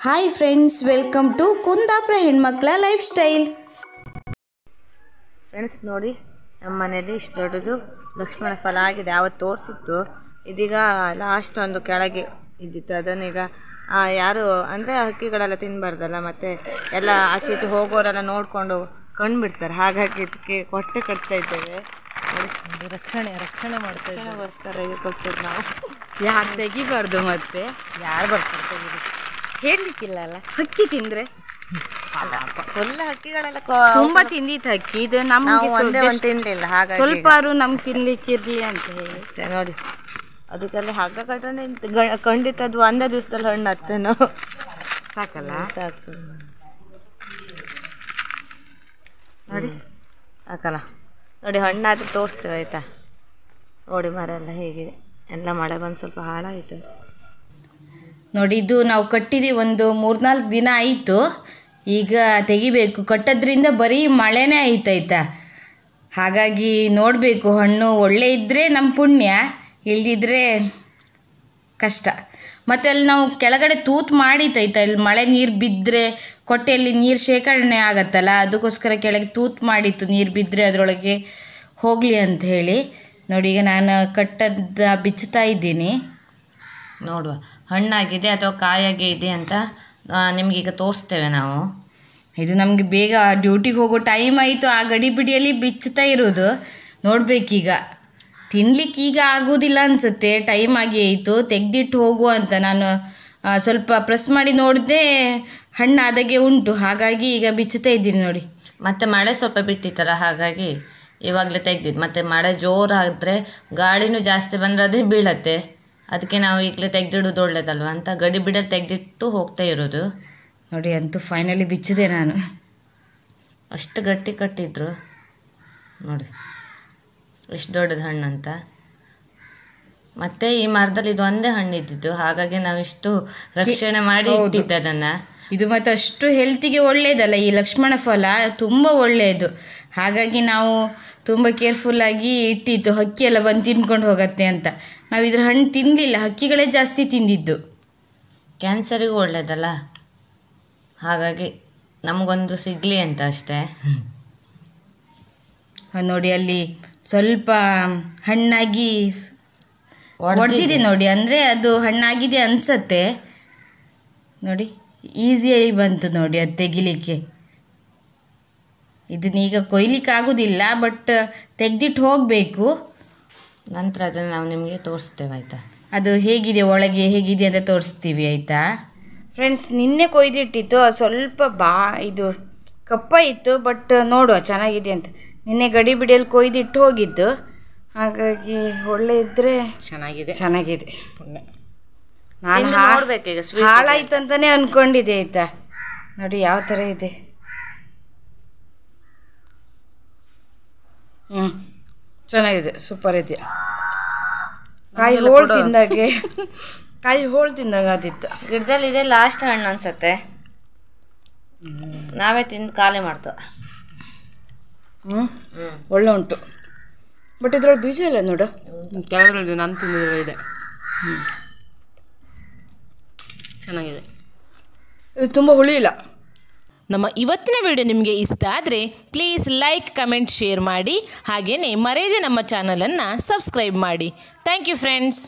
Hi friends, welcome to Kundapura ಹೆಣ್ಮಕ್ಳ life style. Friends ನೋಡಿ, ನಮ್ಮ ಮನೇಲಿ ಇಷ್ಟು ದೊಡ್ಡದು ಲಕ್ಷ್ಮಣ ಫಲ ಆಗಿದೆ. ಆವತ್ತು ತೋರಿಸಿತ್ತು, ಇದೀಗ ಲಾಸ್ಟ್ ಒಂದು ಕೆಳಗೆ ಇದ್ದಿತ್ತು. ಅದನ್ನೀಗ ಯಾರು ಅಂದರೆ ಹಕ್ಕಿಗಳೆಲ್ಲ ತಿನ್ನಬಾರ್ದಲ್ಲ, ಮತ್ತು ಎಲ್ಲ ಆಚೆ ಈಚೆ ಹೋಗೋರೆಲ್ಲ ನೋಡಿಕೊಂಡು ಕಂಡುಬಿಡ್ತಾರೆ. ಹಾಗಾಗಿ ಇದಕ್ಕೆ ಕೊಟ್ಟೆ ಕಟ್ತಾ ಇದ್ದೇವೆ. ರಕ್ಷಣೆ ಮಾಡ್ತಾಗೋಸ್ಕರ ಇದು ಕೊಟ್ಟಿದ್ದು ನಾವು. ಯಾರು ತೆಗಿಬಾರ್ದು, ಮತ್ತೆ ಯಾರು ಬರ್ತಾರೆ ತೆಗಿದು ಹೇಳಲಿಕ್ಕಿಲ್ಲ ಅಲ್ಲ. ಹಕ್ಕಿ ತಿಂದರೆ ಅಲ್ಲ, ಎಲ್ಲ ಹಕ್ಕಿಗಳೆಲ್ಲ ತುಂಬ ತಿಂದಿತ್ತು ಹಕ್ಕಿ. ಇದು ನಮ್ಗೆ ಒಂದೇ ಒಂದು ತಿನ್ನಲಿಲ್ಲ, ಹಾಗಾಗಿ ಸ್ವಲ್ಪ ನಮ್ಗೆ ತಿನ್ಲಿಕ್ಕಿರಲಿ ಅಂತ ಹೇಳಿ ಅಷ್ಟೇ. ನೋಡಿ, ಅದಕ್ಕೆಲ್ಲ ಹಗ್ಗ ಕಟ್ಟೋಣ ಖಂಡಿತ ಅದು ಒಂದೇ ದಿವಸದಲ್ಲಿ ಹಣ್ಣು ಹತ್ತೇನೋ. ಸಾಕಲ್ಲ? ಸಾಕು ನೋಡಿ, ಸಾಕಲ್ಲ. ನೋಡಿ, ಹಣ್ಣಾದ್ರೆ ತೋರಿಸ್ತೇವೆ ಆಯಿತಾ. ನೋಡಿ ಮರ ಎಲ್ಲ ಹೇಗಿದೆ, ಎಲ್ಲ ಮಳೆ ಬಂದು ಸ್ವಲ್ಪ ಹಾಳಾಯಿತು. ನೋಡಿ, ಇದು ನಾವು ಕಟ್ಟಿದ್ದೀವಿ ಒಂದು 3-4 ದಿನ ಆಯಿತು. ಈಗ ತೆಗಿಬೇಕು. ಕಟ್ಟೋದ್ರಿಂದ ಬರೀ ಮಳೆನೇ ಆಯ್ತಾಯ್ತಾ. ಹಾಗಾಗಿ ನೋಡಬೇಕು, ಹಣ್ಣು ಒಳ್ಳೆ ಇದ್ದರೆ ನಮ್ಮ ಪುಣ್ಯ, ಇಲ್ದಿದ್ರೆ ಕಷ್ಟ. ಮತ್ತು ಅಲ್ಲಿ ನಾವು ಕೆಳಗಡೆ ತೂತು ಮಾಡಿತಾಯ್ತಾ, ಇಲ್ಲಿ ಮಳೆ ನೀರು ಬಿದ್ದರೆ ಕೊಟ್ಟೆಯಲ್ಲಿ ನೀರು ಶೇಖರಣೆ ಆಗತ್ತಲ್ಲ, ಅದಕ್ಕೋಸ್ಕರ ಕೆಳಗೆ ತೂತು ಮಾಡಿತ್ತು. ನೀರು ಬಿದ್ದರೆ ಅದರೊಳಗೆ ಹೋಗಲಿ ಅಂತ ಹೇಳಿ. ನೋಡಿ, ಈಗ ನಾನು ಕಟ್ಟದ ಬಿಚ್ಚುತ್ತಾ ಇದ್ದೀನಿ. ನೋಡುವ ಹಣ್ಣಾಗಿದೆ ಅಥವಾ ಕಾಯಾಗೆ ಇದೆ ಅಂತ ನಿಮಗೀಗ ತೋರಿಸ್ತೇವೆ ನಾವು. ಇದು ನಮಗೆ ಬೇಗ ಡ್ಯೂಟಿಗೆ ಹೋಗೋ ಟೈಮ್ ಆಯಿತು. ಆ ಗಡಿಬಿಡಿಯಲ್ಲಿ ಬಿಚ್ಚುತ್ತಾ ಇರೋದು. ನೋಡಬೇಕೀಗ, ತಿನ್ನಲಿಕ್ಕೆ ಈಗ ಆಗೋದಿಲ್ಲ ಅನಿಸುತ್ತೆ, ಟೈಮ್ ಆಗಿ ಆಯಿತು. ತೆಗೆದಿಟ್ಟು ಹೋಗುವ ಅಂತ ನಾನು ಸ್ವಲ್ಪ ಪ್ರೆಸ್ ಮಾಡಿ ನೋಡಿದೆ, ಹಣ್ಣಾದಾಗೆ ಉಂಟು. ಹಾಗಾಗಿ ಈಗ ಬಿಚ್ಚುತ್ತಾ ಇದ್ದೀನಿ ನೋಡಿ. ಮತ್ತು ಮಳೆ ಸ್ವಲ್ಪ ಬಿಟ್ಟಿತ್ತಲ್ಲ, ಹಾಗಾಗಿ ಇವಾಗಲೇ ತೆಗ್ದಿದ್ದು. ಮತ್ತು ಮಳೆ ಜೋರಾದರೆ ಗಾಳಿನೂ ಜಾಸ್ತಿ ಬಂದರೆ ಅದೇ ಬೀಳತ್ತೆ. ಅದಕ್ಕೆ ನಾವು ಈಗಲೇ ತೆಗೆದಿಡೋದು ಒಳ್ಳೇದಲ್ವ ಅಂತ ಗಡಿಬಿಡಲ್ಲಿ ತೆಗೆದಿಟ್ಟು ಹೋಗ್ತಾ ಇರೋದು. ನೋಡಿ, ಅಂತೂ ಫೈನಲಿ ಬಿಚ್ಚಿದೆ ನಾನು. ಅಷ್ಟು ಗಟ್ಟಿ ಕಟ್ಟಿದ್ರು ನೋಡಿ, ಎಷ್ಟು ದೊಡ್ಡದು ಹಣ್ಣಂತ. ಮತ್ತು ಈ ಮರದಲ್ಲಿ ಇದು ಒಂದೇ ಹಣ್ಣು ಇದ್ದಿದ್ದು, ಹಾಗಾಗಿ ನಾವಿಷ್ಟು ರಕ್ಷಣೆ ಮಾಡಿ ಇಟ್ಟಿದ್ದೆ ಅದನ್ನು. ಇದು ಮತ್ತು ಅಷ್ಟು ಹೆಲ್ತಿಗೆ ಒಳ್ಳೆಯದಲ್ಲ ಈ ಲಕ್ಷ್ಮಣ ಫಲ, ತುಂಬ ಒಳ್ಳೆಯದು. ಹಾಗಾಗಿ ನಾವು ತುಂಬ ಕೇರ್ಫುಲ್ಲಾಗಿ ಇಟ್ಟಿತ್ತು. ಹಕ್ಕಿ ಎಲ್ಲ ಬಂದು ತಿನ್ಕೊಂಡು ಹೋಗತ್ತೆ ಅಂತ. ನಾವು ಇದ್ರ ಹಣ್ಣು ತಿನ್ನಲಿಲ್ಲ, ಹಕ್ಕಿಗಳೇ ಜಾಸ್ತಿ ತಿಂದಿದ್ದು. ಕ್ಯಾನ್ಸರಿಗೂ ಒಳ್ಳೆಯದಲ್ಲ, ಹಾಗಾಗಿ ನಮಗೊಂದು ಸಿಗಲಿ ಅಂತ ಅಷ್ಟೇ. ನೋಡಿ, ಅಲ್ಲಿ ಸ್ವಲ್ಪ ಹಣ್ಣಾಗಿ ಹೊಡೆದಿದೆ ನೋಡಿ, ಅಂದರೆ ಅದು ಹಣ್ಣಾಗಿದೆ ಅನಿಸತ್ತೆ. ನೋಡಿ, ಈಸಿಯಾಗಿ ಬಂತು ನೋಡಿ ಅದು ತೆಗಿಲಿಕ್ಕೆ. ಇದನ್ನೀಗ ಕೊಯ್ಲಿಕ್ಕೆ ಆಗೋದಿಲ್ಲ, ಬಟ್ ತೆಗೆದಿಟ್ಟು ಹೋಗಬೇಕು. ನಂತರ ಅದನ್ನು ನಾವು ನಿಮಗೆ ತೋರಿಸ್ತೇವೆ ಆಯಿತಾ. ಅದು ಹೇಗಿದೆ, ಒಳಗೆ ಹೇಗಿದೆ ಅಂತ ತೋರಿಸ್ತೀವಿ ಆಯಿತಾ. ಫ್ರೆಂಡ್ಸ್, ನಿನ್ನೆ ಕೊಯ್ದಿಟ್ಟಿತ್ತು, ಅದು ಸ್ವಲ್ಪ ಇದು ಕಪ್ಪ ಇತ್ತು, ಬಟ್ ನೋಡುವ ಚೆನ್ನಾಗಿದೆ ಅಂತ. ನಿನ್ನೆ ಗಡಿಬಿಡಿಯಲ್ಲಿ ಕೊಯ್ದಿಟ್ಟು ಹೋಗಿದ್ದು, ಹಾಗಾಗಿ ಒಳ್ಳೆ ಇದ್ದರೆ ಚೆನ್ನಾಗಿದೆ. ನಾನು ನೋಡ್ಬೇಕೀಗ ಹಾಳಾಯ್ತು ಅಂತಲೇ ಅಂದ್ಕೊಂಡಿದ್ದೆ ಆಯಿತಾ. ನೋಡಿ ಯಾವ ಥರ ಇದೆ. ಚೆನ್ನಾಗಿದೆ, ಸೂಪರ್ ಇದೆ. ಕಾಯಿ ಹೋಳು ತಿಂದಾಗ ಆದಿತ್ತು. ಗಿಡದಲ್ಲಿ ಇದೆ ಲಾಸ್ಟ್ ಹಣ್ಣು ಅನ್ಸತ್ತೆ, ನಾವೇ ತಿಂದು ಖಾಲಿ ಮಾಡ್ತೇವೆ. ಒಳ್ಳೆ ಉಂಟು, ಬಟ್ ಇದ್ರೊಳಗೆ ಬೀಜ ಇಲ್ಲ ನೋಡು. ಕೆಲವರಲ್ಲಿ ನಾನು ತಿಂದಿರೋ ಇದೆ. ಚೆನ್ನಾಗಿದೆ, ಇದು ತುಂಬ ಹುಳಿ ಇಲ್ಲ. ನಮ್ಮ ಇವತ್ತಿನ ವಿಡಿಯೋ ನಿಮಗೆ ಇಷ್ಟ ಆದರೆ ಪ್ಲೀಸ್ ಲೈಕ್, ಕಮೆಂಟ್, ಶೇರ್ ಮಾಡಿ. ಹಾಗೆಯೇ ಮರೆಯದೆ ನಮ್ಮ ಚಾನಲನ್ನು ಸಬ್ಸ್ಕ್ರೈಬ್ ಮಾಡಿ. Thank you friends.